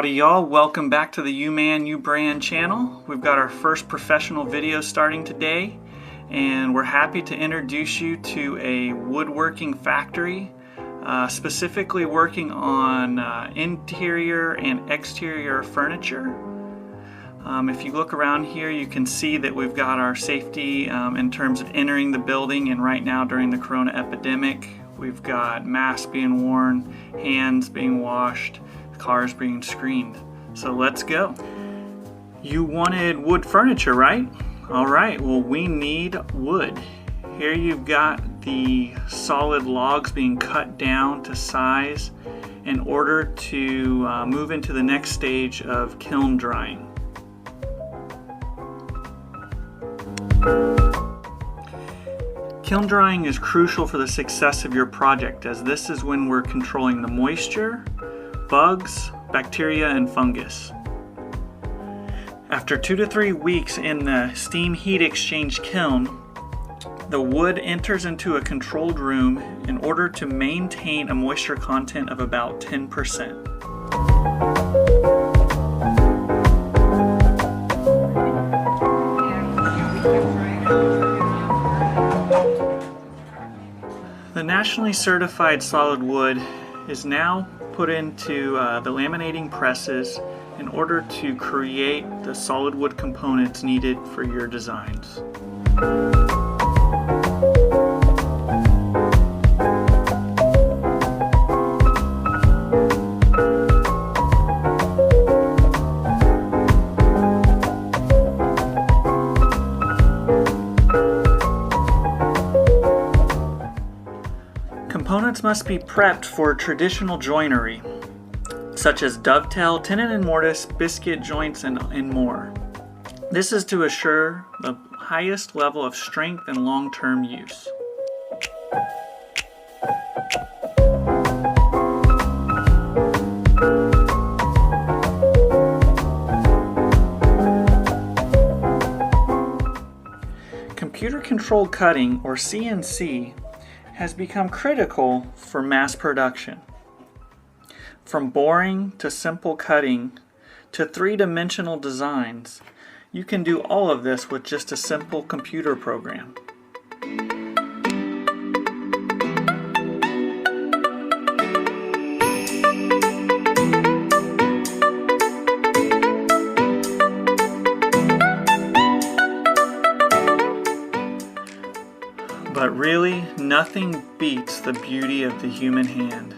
Howdy y'all, welcome back to the uMan uBrand channel. We've got our first professional video starting today, and we're happy to introduce you to a woodworking factory, specifically working on interior and exterior furniture. If you look around here, you can see that we've got our safety in terms of entering the building, and right now during the corona epidemic, we've got masks being worn, hands being washed, cars being screened. So let's go. You wanted wood furniture, right? All right, well, we need wood. Here you've got the solid logs being cut down to size in order to move into the next stage of kiln drying. Kiln drying is crucial for the success of your project, as this is when we're controlling the moisture, bugs, bacteria, and fungus. After 2 to 3 weeks in the steam heat exchange kiln, the wood enters into a controlled room in order to maintain a moisture content of about 10%. The nationally certified solid wood is now put into the laminating presses in order to create the solid wood components needed for your designs. Components must be prepped for traditional joinery, such as dovetail, tenon and mortise, biscuit joints, and more. This is to assure the highest level of strength and long-term use. Computer-controlled cutting, or CNC, has become critical for mass production. From boring to simple cutting to three-dimensional designs, you can do all of this with just a simple computer program. But really, nothing beats the beauty of the human hand.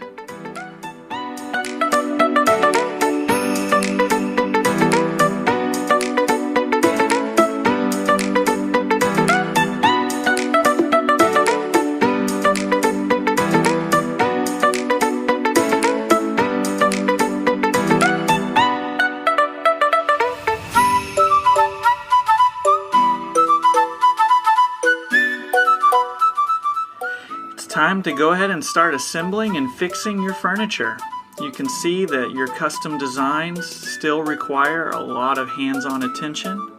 Time to go ahead and start assembling and fixing your furniture. You can see that your custom designs still require a lot of hands-on attention.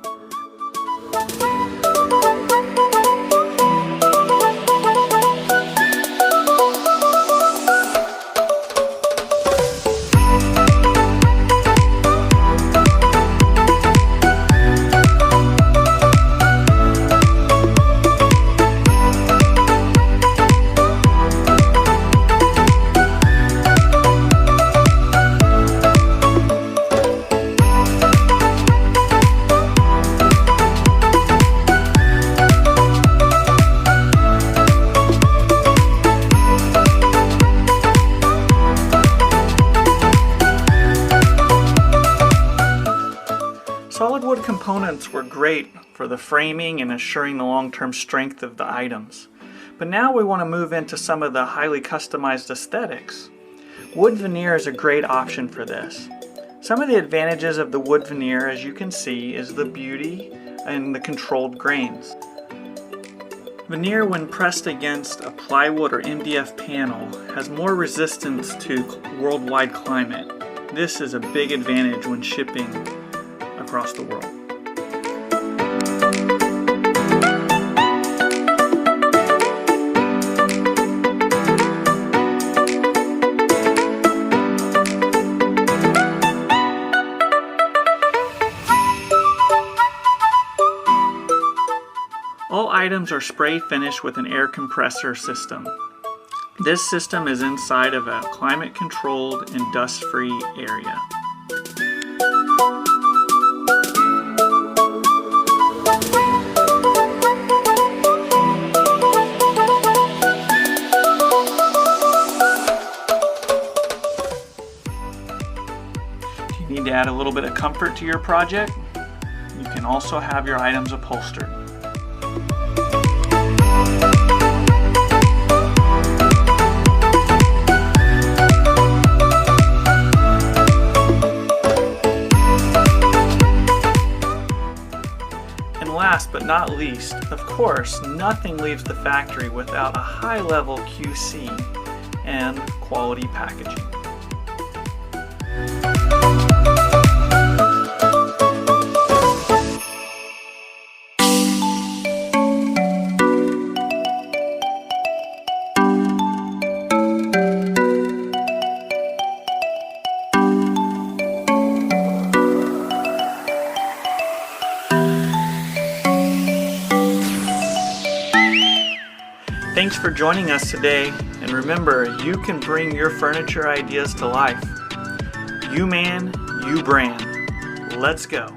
Solid wood components were great for the framing and assuring the long-term strength of the items. But now we want to move into some of the highly customized aesthetics. Wood veneer is a great option for this. Some of the advantages of the wood veneer, as you can see, is the beauty and the controlled grains. Veneer, when pressed against a plywood or MDF panel, has more resistance to worldwide climate. This is a big advantage when shipping across the world. items are spray finished with an air compressor system. This system is inside of a climate-controlled and dust-free area. If you need to add a little bit of comfort to your project, you can also have your items upholstered. And last but not least, of course, nothing leaves the factory without a high-level QC and quality packaging. Thanks for joining us today, and remember, you can bring your furniture ideas to life. uMan, uBrand. Let's go.